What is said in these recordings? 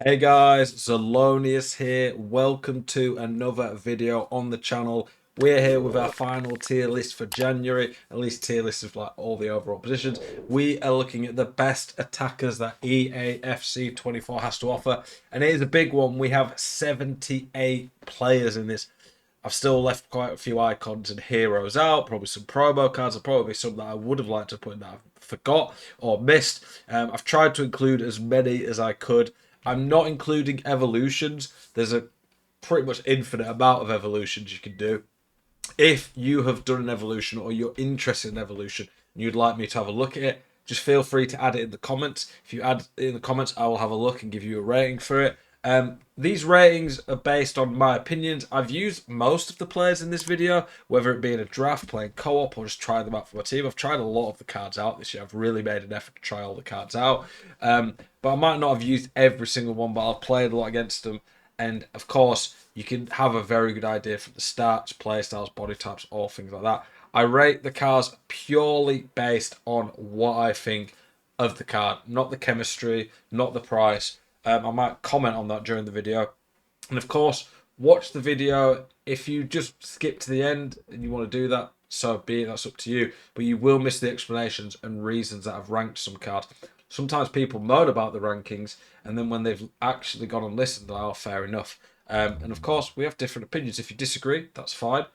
Hey guys, Zelonius here. Welcome to another video on the channel. We're here with our final tier list for January, at least tier list of like all the overall positions. We are looking at the best attackers that EAFC 24 has to offer, and it is a big one. We have 78 players in this. I've still left quite a few icons and heroes out, probably some promo cards, and probably some that I would have liked to put in that I forgot or missed. I've tried to include as many as I could. I'm not including evolutions. There's a pretty much infinite amount of evolutions you can do. If you have done an evolution or you're interested in evolution and you'd like me to have a look at it, just feel free to add it in the comments. If you add it in the comments, I will have a look and give you a rating for it. These ratings are based on my opinions. I've used most of the players in this video, whether it be in a draft, playing co-op, or just trying them out for my team. I've tried a lot of the cards out this year. I've really made an effort to try all the cards out. But I might not have used every single one, but I've played a lot against them. And of course, you can have a very good idea from the stats, play styles, body types, all things like that. I rate the cards purely based on what I think of the card, not the chemistry, not the price. I might comment on that during the video. And of course, watch the video. If you just skip to the end and you want to do that, so be it, that's up to you. But you will miss the explanations and reasons that I've ranked some cards. Sometimes people moan about the rankings, and then when they've actually gone and listened, they're like, oh, fair enough. And of course, we have different opinions. If you disagree, that's fine.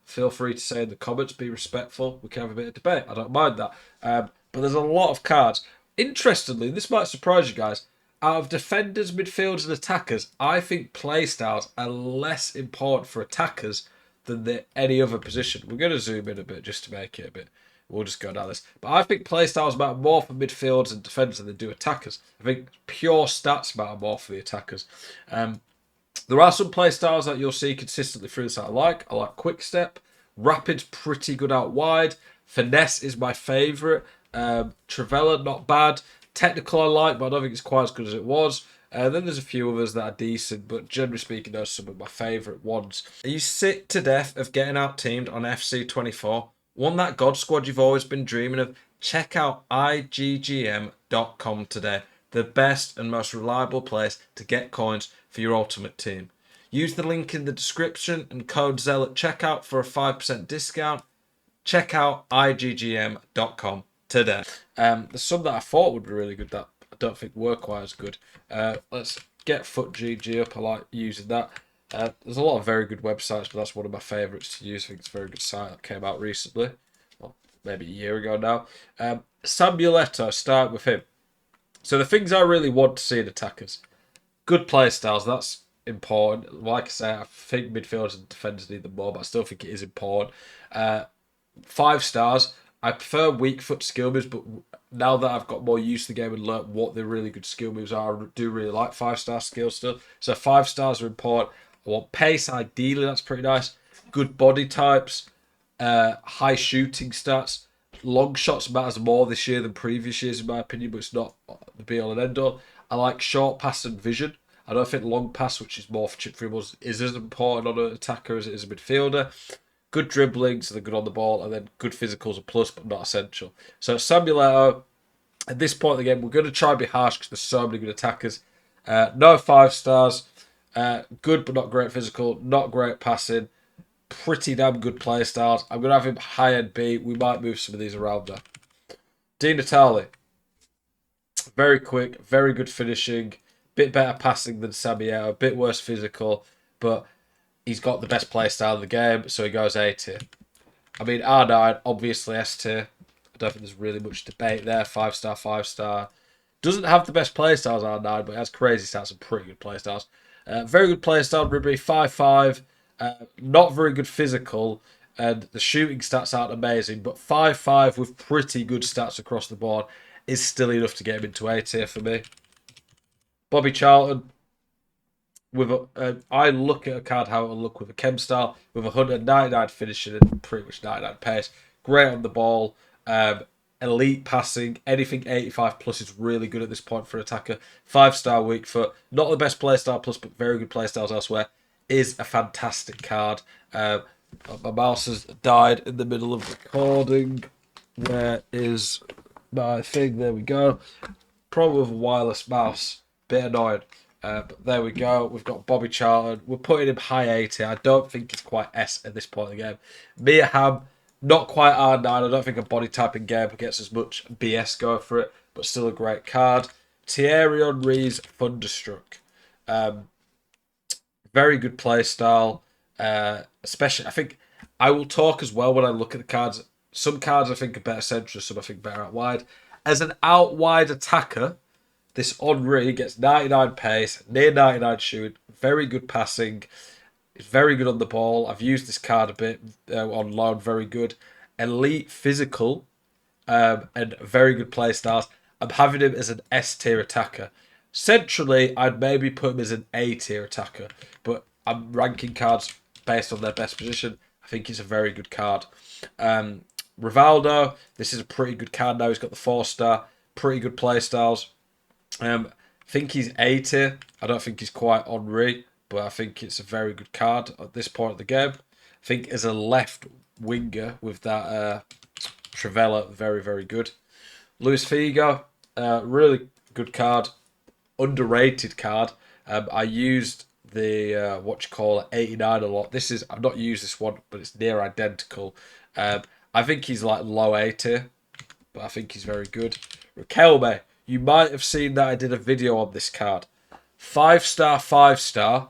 Feel free to say in the comments, be respectful. We can have a bit of debate. I don't mind that. But there's a lot of cards. Interestingly, this might surprise you guys. Out of defenders, midfielders, and attackers, I think playstyles are less important for attackers than any other position. We're going to zoom in a bit just to make it a bit. We'll just go down this. But I think playstyles matter more for midfielders and defenders than they do attackers. I think pure stats matter more for the attackers. There are some playstyles that you'll see consistently through this that I like. I like quick step. Rapid's pretty good out wide. Finesse is my favourite. Travella, not bad. Technical I like, but I don't think it's quite as good as it was. Then there's a few others that are decent, but generally speaking, those are some of my favourite ones. Are you sick to death of getting out teamed on FC24? Want that God squad you've always been dreaming of? Check out IGGM.com today. The best and most reliable place to get coins for your ultimate team. Use the link in the description and code ZEL at checkout for a 5% discount. Check out IGGM.com today. There's some that I thought would be really good that I don't think were quite as good. Let's get Foot GG up. I like using that. There's a lot of very good websites, but that's one of my favourites to use. I think it's a very good site that came out recently. Well, maybe a year ago now. Samuletto, start with him. So the things I really want to see in attackers. Good play styles, that's important. Like I say, I think midfielders and defenders need them more, but I still think it is important. 5 stars. I prefer weak foot skill moves, but now that I've got more used to the game and learnt what the really good skill moves are, I do really like 5-star skills still. So 5 stars are important. I want pace, ideally, that's pretty nice. Good body types, high shooting stats. Long shots matters more this year than previous years, in my opinion, but it's not the be all and end all. I like short pass and vision. I don't think long pass, which is more for chip dribbles, is as important on an attacker as it is a midfielder. Good dribbling, so they're good on the ball, and then good physicals a plus, but not essential. So Samuel, at this point in the game, we're going to try and be harsh because there's so many good attackers. No 5 stars. Good but not great physical, not great passing. Pretty damn good play styles. I'm going to have him high end B. We might move some of these around there. Di Natale. Very quick, very good finishing. Bit better passing than Samuel, a bit worse physical, but he's got the best play style in the game, so he goes A tier. I mean, R9, obviously S tier. I don't think there's really much debate there. 5-star, 5-star. Doesn't have the best play styles, R9, but has crazy stats and pretty good play styles. Very good play style, Ribery, 5-5. Not very good physical, and the shooting stats aren't amazing, but 5-5 with pretty good stats across the board is still enough to get him into A tier for me. Bobby Charlton, I look at a card how it'll look with a chem style, with 199 finishing and pretty much 99 pace. Great on the ball, elite passing, anything 85 plus is really good at this point for an attacker. 5-star weak foot, not the best playstyle plus, but very good playstyles elsewhere. Is a fantastic card. My mouse has died in the middle of recording. Where is my thing? There we go. Problem with a wireless mouse. Bit annoying. But there we go. We've got Bobby Charlton. We're putting him high 80. I don't think it's quite S at this point in the game. Mia Hamm, not quite R9. I don't think a body typing game gets as much BS going for it, but still a great card. Thierry Henry's Thunderstruck. Very good play style. Especially, I think I will talk as well when I look at the cards. Some cards I think are better central, some I think better out wide. As an out wide attacker, this Henry gets 99 pace, near 99 shoot, very good passing. He's very good on the ball. I've used this card a bit on loan, very good. Elite physical and very good play styles. I'm having him as an S tier attacker. Centrally, I'd maybe put him as an A tier attacker, but I'm ranking cards based on their best position. I think it's a very good card. Rivaldo, this is a pretty good card now. He's got the 4-star, pretty good play styles. I think he's A tier. I don't think he's quite Henry, but I think it's a very good card at this point of the game. I think as a left winger with that Trivella, very, very good. Luis Figo, really good card. Underrated card. I used the what you call it 89 a lot. This is I've not used this one, but it's near identical. I think he's like low A tier, but I think he's very good. Riquelme, you might have seen that I did a video on this card. 5-star, 5-star.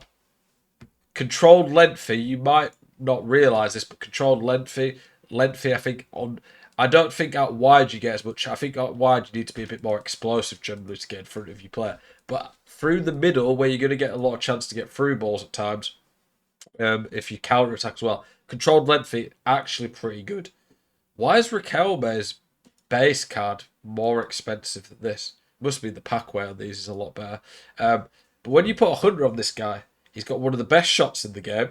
Controlled lengthy. You might not realise this, but controlled lengthy. I think on. I don't think out wide you get as much. I think out wide you need to be a bit more explosive generally to get in front of your player. But through the middle, where you're going to get a lot of chance to get through balls at times, if you counter attack as well, controlled lengthy actually pretty good. Why is Riquelme's base card more expensive than this? Must be the pack weight on these is a lot better. But when you put 100 on this guy, he's got one of the best shots in the game.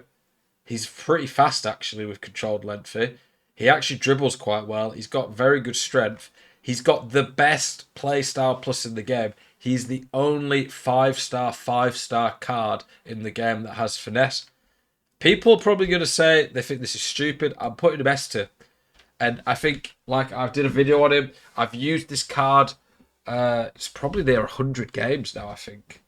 He's pretty fast actually with controlled lengthy. He actually dribbles quite well. He's got very good strength. He's got the best play style plus in the game. He's the only 5-star, 5-star card in the game that has finesse. People are probably going to say they think this is stupid. I'm putting him S tier. And I think, like, I did a video on him. I've used this card. It's probably near 100 games now, I think.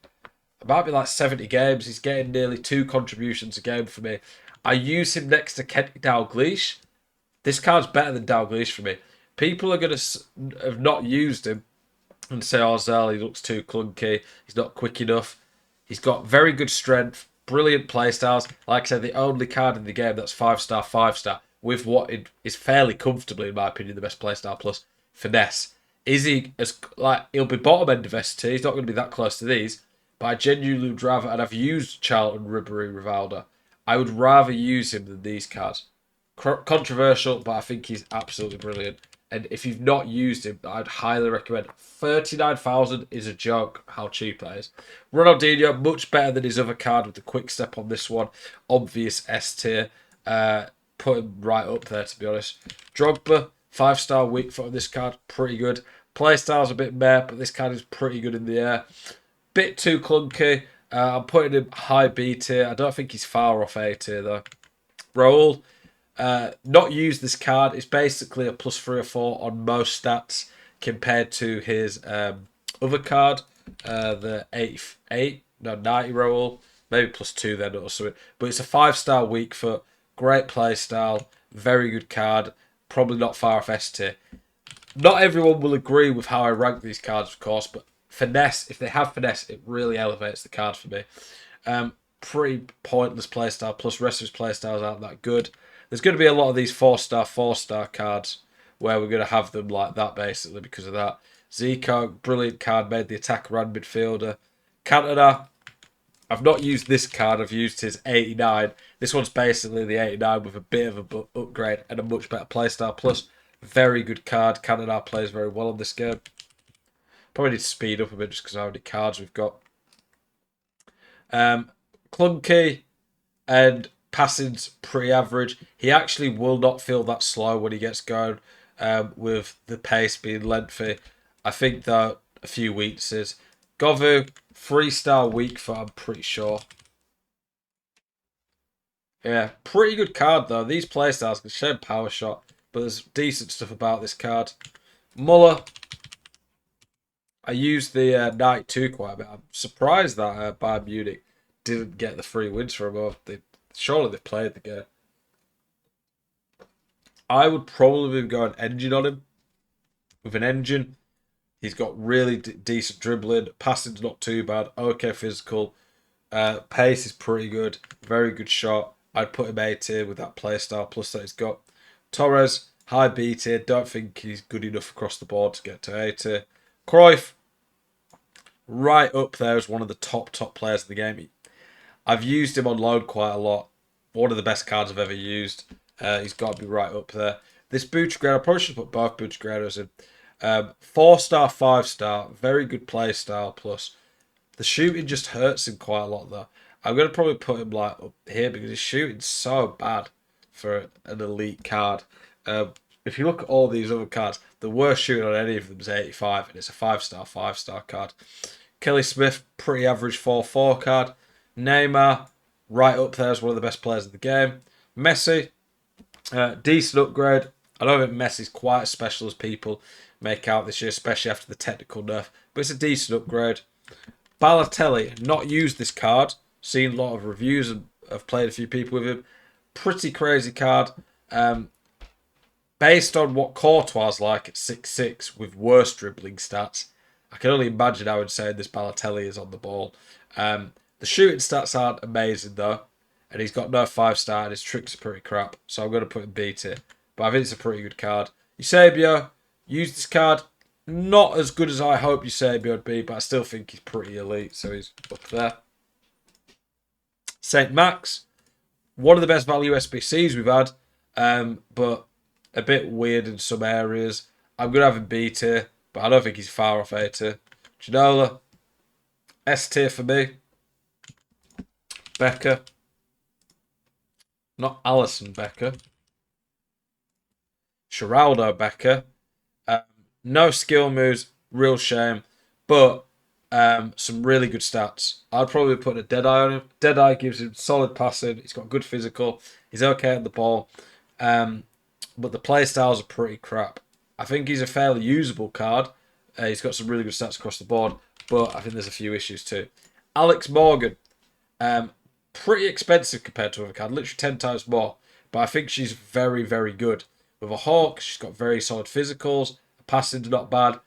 It might be like 70 games. He's getting nearly 2 contributions a game for me. I use him next to Kenny Dalglish. This card's better than Dalglish for me. People are going to have not used him and say, oh, Zell, he looks too clunky. He's not quick enough. He's got very good strength, brilliant playstyles. Like I said, the only card in the game that's 5-star, 5-star with what is fairly comfortably, in my opinion, the best playstyle plus finesse. Is he as like he'll be bottom end of ST? He's not going to be that close to these. But I genuinely would rather, and I've used Charlton, Ribery, Rivaldo. I would rather use him than these cards. Controversial, but I think he's absolutely brilliant. And if you've not used him, I'd highly recommend. 39,000 is a joke how cheap that is. Ronaldinho, much better than his other card with the quick step on this one. Obvious S tier. Put him right up there, to be honest. Drogba, 5-star weak foot on this card, pretty good. Playstyle's a bit meh, but this card is pretty good in the air. Bit too clunky. I'm putting him high B tier. I don't think he's far off A tier, though. Raul. Not used this card. It's basically a +3 or 4 on most stats compared to his other card, the 90 Raul, maybe +2 then or something. But it's a 5-star weak foot, great play style, very good card. Probably not far off S tier. Not everyone will agree with how I rank these cards, of course, but finesse, if they have finesse, it really elevates the card for me. Pretty pointless playstyle, plus rest of his playstyles aren't that good. There's going to be a lot of these 4-star cards where we're going to have them like that, basically, because of that. Zico, brilliant card, made the attacker and midfielder. Cantona, I've not used this card, I've used his 89. This one's basically the 89 with a bit of an upgrade and a much better playstyle. Plus, very good card. Cantona plays very well in this game. Probably need to speed up a bit just because of how many cards we've got. Clunky and passing's pretty average. He actually will not feel that slow when he gets going with the pace being lengthy. I think that a few weaknesses. Govu, 3-star weak for, I'm pretty sure. Yeah, pretty good card though. These playstyles can shed power shot, but there's decent stuff about this card. Muller, I used the 92 quite a bit. I'm surprised that Bayern Munich didn't get the 3 wins from him. Surely they've played the game. I would probably go an engine on him. With an engine, he's got really decent dribbling. Passing's not too bad. Okay, physical. Pace is pretty good. Very good shot. I'd put him A tier with that play style plus that he's got. Torres, high B tier. Don't think he's good enough across the board to get to A tier. Cruyff, right up there as one of the top players in the game. I've used him on loan quite a lot. One of the best cards I've ever used. He's got to be right up there. This Bouchard, I probably should put both Bouchard in. 4-star, 5-star, very good play style. Plus, the shooting just hurts him quite a lot though. I'm gonna probably put him like up here because his shooting's so bad for an elite card. If you look at all these other cards, the worst shooting on any of them is 85, and it's a 5-star, 5-star card. Kelly Smith, pretty average 4-4 card. Neymar, right up there as one of the best players in the game. Messi, decent upgrade. I don't think Messi's quite as special as people make out this year, especially after the technical nerf, but it's a decent upgrade. Balotelli, not used this card. Seen a lot of reviews and have played a few people with him. Pretty crazy card. Based on what Courtois like at 6'6" with worse dribbling stats, I can only imagine how insane this Balotelli is on the ball. The shooting stats aren't amazing though, and he's got no 5-star and his tricks are pretty crap, so I'm going to put him B tier. But I think it's a pretty good card. Eusebio, used this card. Not as good as I hope Eusebio would be, but I still think he's pretty elite, so he's up there. St. Max, one of the best value SBCs we've had, but a bit weird in some areas. I'm going to have him B tier, but I don't think he's far off A tier. Ginola, S tier for me. Becker, not Alison Becker. Geraldo Becker. No skill moves, real shame, but some really good stats. I'd probably put a Deadeye on him. Deadeye gives him solid passing. He's got good physical. He's okay at the ball, but the play styles are pretty crap. I think he's a fairly usable card. He's got some really good stats across the board, but I think there's a few issues too. Alex Morgan, pretty expensive compared to other card, literally 10 times more, but I think she's very, very good. With a hawk, she's got very solid physicals. Passing's not bad.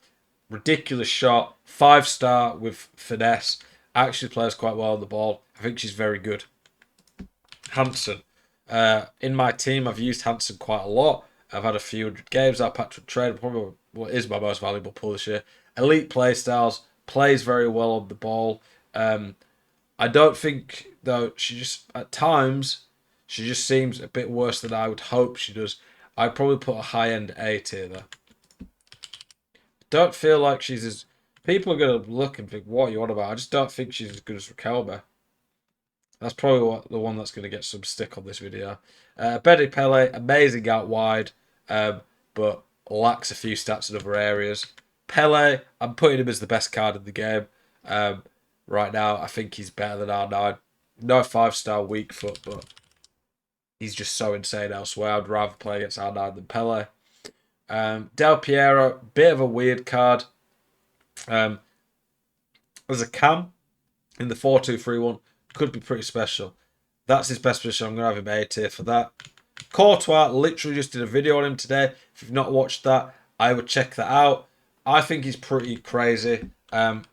Ridiculous shot. 5-star with finesse. Actually plays quite well on the ball. I think she's very good. Hansen. In my team, I've used Hansen quite a lot. I've had a few hundred games. I've had to trade. Probably what is my most valuable pull this year. Elite play styles. Plays very well on the ball. I don't think, though, she just, at times, she just seems a bit worse than I would hope she does. I'd probably put a high-end A tier there. Don't feel like she's as... People are going to look and think, what are you on about? I just don't think she's as good as Raquelme. That's probably the one that's going to get some stick on this video. Betty Pele, amazing out wide, but lacks a few stats in other areas. Pele, I'm putting him as the best card in the game. Right now, I think he's better than R9. No 5-star weak foot, but he's just so insane elsewhere. I'd rather play against R9 than Pele. Del Piero, bit of a weird card. As a cam in the 4-2-3-1, could be pretty special. That's his best position. I'm going to have him A tier for that. Courtois, literally just did a video on him today. If you've not watched that, I would check that out. I think he's pretty crazy.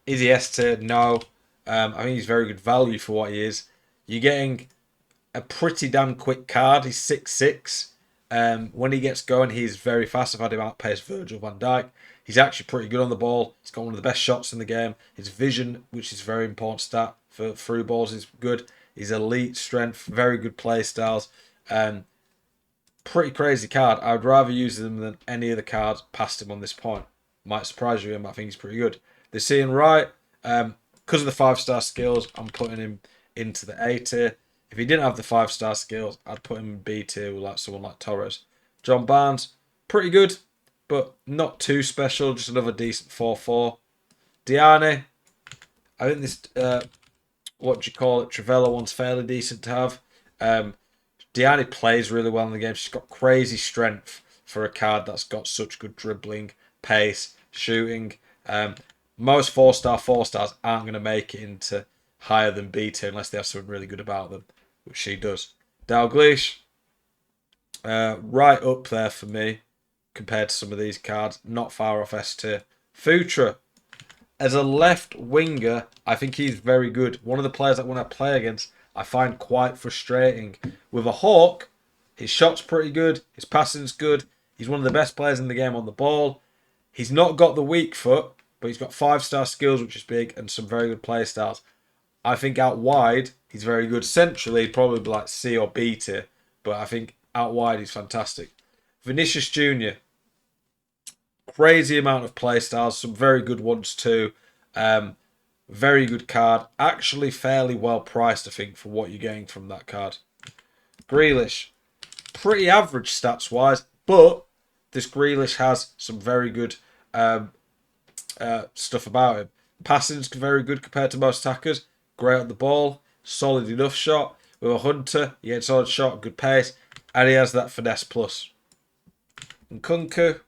Is he S tier? No. I think he's very good value for what he is. You're getting a pretty damn quick card. He's 6'6". When he gets going, he's very fast. I've had him outpace Virgil van Dijk. He's actually pretty good on the ball. He's got one of the best shots in the game. His vision, which is a very important stat for through balls, is good. His elite strength, very good play styles. Pretty crazy card. I would rather use him than any of the cards past him on this point. Might surprise you, but I think he's pretty good. They're seeing right. Because of the 5-star skills, I'm putting him into the A tier. If he didn't have the 5-star skills, I'd put him in B tier with like someone like Torres. John Barnes, pretty good, but not too special. Just another decent 4-4. Diane, I think this, what do you call it, Trivella one's fairly decent to have. Diane plays really well in the game. She's got crazy strength for a card that's got such good dribbling, pace, shooting. Most 4-stars aren't going to make it into higher than B tier unless they have something really good about them, which she does. Dalglish, right up there for me compared to some of these cards. Not far off S tier. Futra, as a left winger, I think he's very good. One of the players that when I play against, I find quite frustrating. With a Hawk, his shot's pretty good. His passing's good. He's one of the best players in the game on the ball. He's not got the weak foot, but he's got 5-star skills, which is big, and some very good play styles. I think out wide, he's very good. Centrally, probably like C or B tier, but I think out wide, he's fantastic. Vinicius Jr., crazy amount of play styles, some very good ones too. Very good card. Actually, fairly well priced, I think, for what you're getting from that card. Grealish, pretty average stats wise, but this Grealish has some very good stuff about him. Passing's very good compared to most attackers. Great on the ball, solid enough shot. With a Hunter, he gets solid shot, good pace, and he has that finesse plus. And Kunku,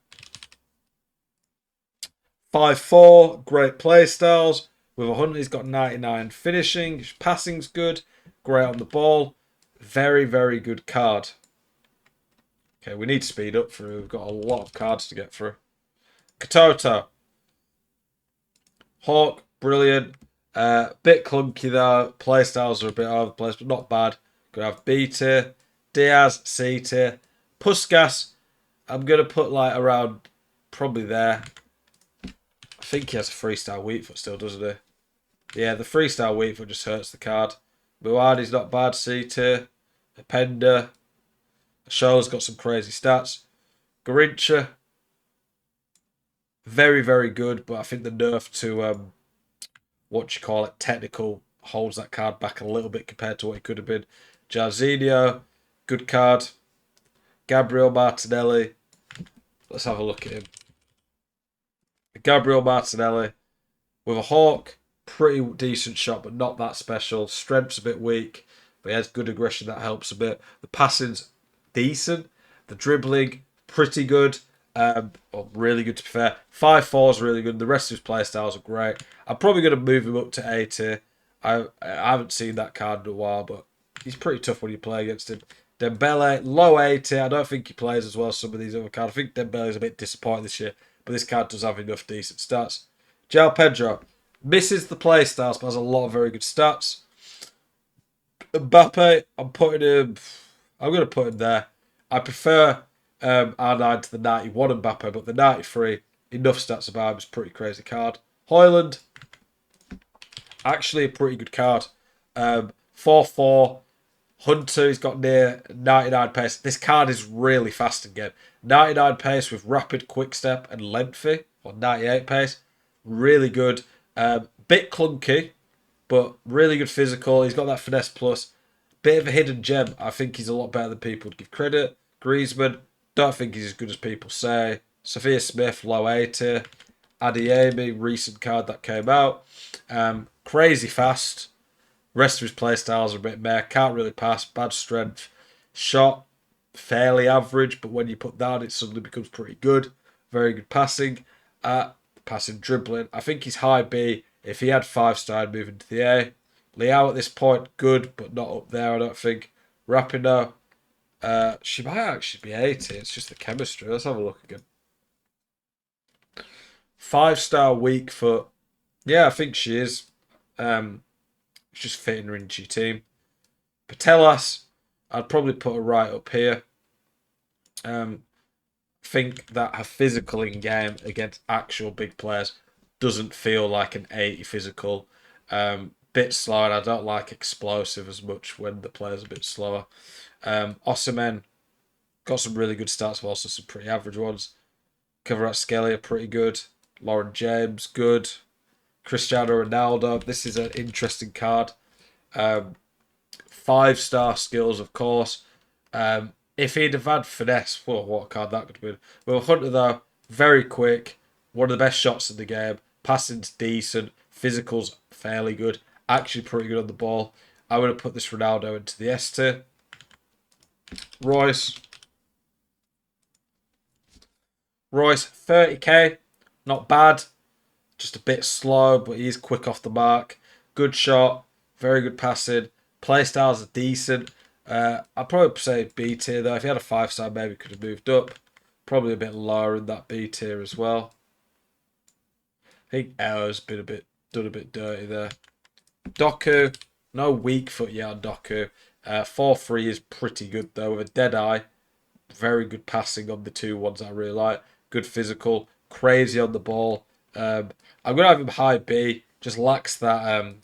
5'4", great play styles. With a Hunter, he's got 99 finishing. His passing's good, great on the ball. Very, very good card. Okay, we need to speed up through. We've got a lot of cards to get through. Katoto. Hawk, brilliant. Bit clunky though. Playstyles are a bit over the place, but not bad. Gonna have B tier. Diaz, C tier. Puskas, I'm gonna put like around probably there. I think he has a 3-star weak foot still, doesn't he? Yeah, the 3-star weak foot just hurts the card. Buardi's not bad, C tier. Openda. Show's got some crazy stats. Garincha, very, very good, but I think the nerf to technical holds that card back a little bit compared to what it could have been. Jarzinho, good card. Gabriel Martinelli, let's have a look at him. Gabriel Martinelli with a Hawk, pretty decent shot, but not that special. Strength's a bit weak, but he has good aggression, that helps a bit. The passing's decent. The dribbling, pretty good. Really good to be fair. 5'4" is really good. The rest of his play styles are great. I'm probably going to move him up to A tier. I haven't seen that card in a while, but he's pretty tough when you play against him. Dembele, low A tier. I don't think he plays as well as some of these other cards. I think Dembele's a bit disappointing this year, but this card does have enough decent stats. João Pedro misses the play styles, but has a lot of very good stats. Mbappe, I'm going to put him there. I prefer R9 to the 91 Mbappe, but the 93, enough stats about him, is a pretty crazy card. Højlund, actually a pretty good card. 4'4", Hunter, he's got near 99 pace. This card is really fast again. 99 pace with rapid quick step and lengthy, or 98 pace. Really good. Bit clunky, but really good physical. He's got that finesse plus. Bit of a hidden gem. I think he's a lot better than people would give credit. Griezmann, don't think he's as good as people say. Sophia Smith, low A tier. Adeyemi, recent card that came out. Crazy fast. Rest of his playstyles are a bit meh. Can't really pass. Bad strength. Shot, fairly average, but when you put that on, it suddenly becomes pretty good. Very good passing. Passing, dribbling. I think he's high B. If he had 5-star, I'd move into the A. Leao at this point, good, but not up there, I don't think. Rapinoe, she might actually be 80. It's just the chemistry. Let's have a look again. 5-star weak foot. Yeah, I think she is. It's just fitting her into your team. Patelas, I'd probably put her right up here. Think that her physical in game against actual big players doesn't feel like an 80 physical. Bit slow, and I don't like explosive as much when the player's a bit slower. Osimhen got some really good stats, but also some pretty average ones. Kvaratskhelia, pretty good. Lauren James, good. Cristiano Ronaldo, this is an interesting card. 5-star skills, of course. If he'd have had finesse, what a card that could have been. Well, Hunter, though, very quick. One of the best shots in the game. Passing's decent. Physical's fairly good. Actually pretty good on the ball. I would have put this Ronaldo into the S tier. Royce, 30k. Not bad. just a bit slow, but he's quick off the mark. Good shot, very good passing. Playstyles are decent. I'd probably say B tier though. If he had a 5-star, maybe could have moved up. Probably a bit lower in that B tier as well. I think Ao's been done a bit dirty there. Doku, no weak foot yet on Doku. 4-3 is pretty good though with a dead eye. Very good passing on the two ones I really like. Good physical, crazy on the ball. I'm gonna have him high B. Just lacks that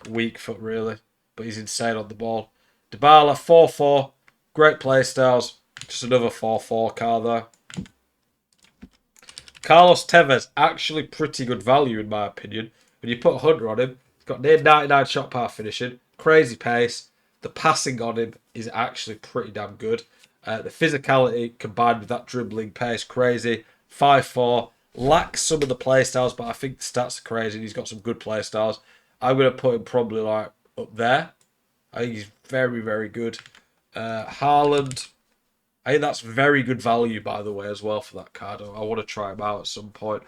weak foot really, but he's insane on the ball. Dybala 4-4, great play styles. Just another 4-4 car though. Carlos Tevez, actually pretty good value in my opinion. When you put 100 on him, he's got near 99 shot power finishing, crazy pace. The passing on him is actually pretty damn good. The physicality combined with that dribbling pace, crazy. 5-4, lacks some of the play styles, but I think the stats are crazy. He's got some good play styles. I'm going to put him probably like up there. I think he's very, very good. Haaland, I think that's very good value, by the way, as well for that card. I want to try him out at some point.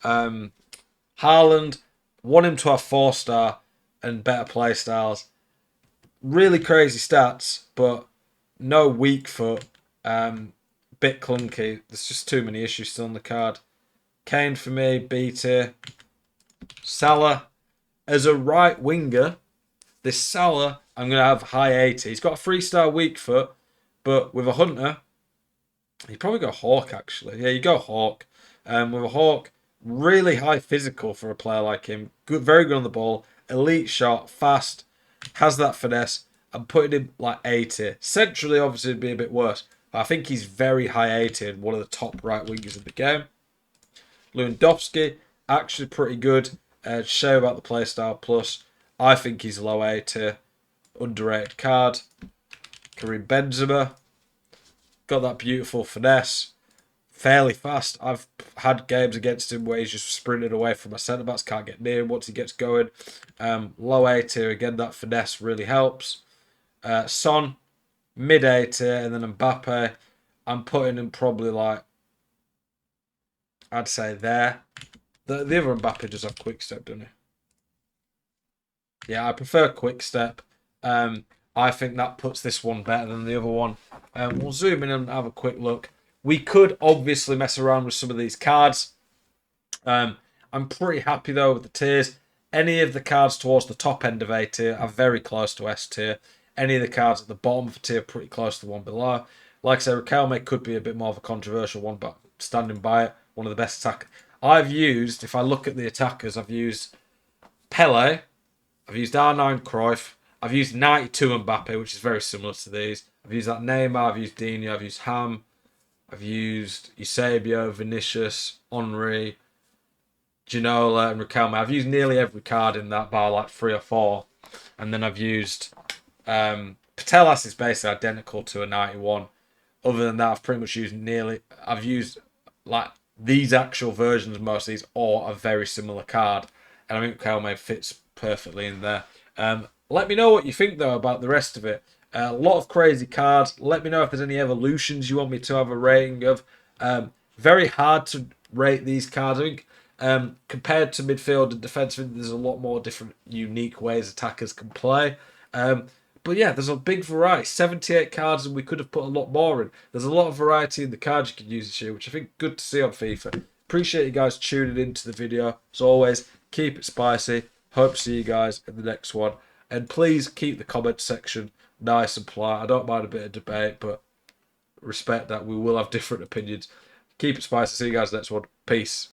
Haaland, want him to have 4-star and better play styles. Really crazy stats, but no weak foot. Bit clunky. There's just too many issues still on the card. Kane for me, B tier. Salah, as a right winger, this Salah, I'm going to have high 80. He's got a 3-star weak foot, but with a Hunter, you probably go Hawk actually. Yeah, you go Hawk. With a Hawk, really high physical for a player like him. Good, very good on the ball. Elite shot, fast, has that finesse. I'm putting him like 80. Centrally, obviously, it'd be a bit worse. But I think he's very high 80 and one of the top right wingers in the game. Lewandowski, actually pretty good. Show about the playstyle plus. I think he's low 80. Underrated card. Karim Benzema. Got that beautiful finesse. Fairly fast. I've had games against him where he's just sprinted away from my centre backs. Can't get near him once he gets going. Low 80. Again, that finesse really helps. Son, mid 80. And then Mbappe. I'm putting him probably like, I'd say there. The other Mbappe does have quick step, doesn't he? Yeah, I prefer quick step. I think that puts this one better than the other one. We'll zoom in and have a quick look. We could obviously mess around with some of these cards. I'm pretty happy though with the tiers. Any of the cards towards the top end of A tier are very close to S tier. Any of the cards at the bottom of the tier are pretty close to the one below. Like I said, Riquelme could be a bit more of a controversial one, but standing by it, one of the best attackers. I've used, if I look at the attackers, I've used Pele, I've used R9 Cruyff, I've used 92 Mbappe, which is very similar to these. I've used that Neymar, I've used Dino, I've used Ham, I've used Eusebio, Vinicius, Henry, Ginola, and Riquelme. I've used nearly every card in that bar, like 3 or 4. And then I've used Patelas is basically identical to a 91. Other than that, I've pretty much used I've used like these actual versions, most of these, or a very similar card. And I think Riquelme fits perfectly in there. Let me know what you think, though, about the rest of it. A lot of crazy cards. Let me know if there's any evolutions you want me to have a rating of. Very hard to rate these cards. I think compared to midfield and defence, there's a lot more different, unique ways attackers can play. But yeah, there's a big variety. 78 cards, and we could have put a lot more in. There's a lot of variety in the cards you can use this year, which I think good to see on FIFA. Appreciate you guys tuning into the video. As always, keep it spicy. Hope to see you guys in the next one. And please keep the comment section nice and polite. I don't mind a bit of debate, but respect that we will have different opinions. Keep it spicy. See you guys next one. Peace.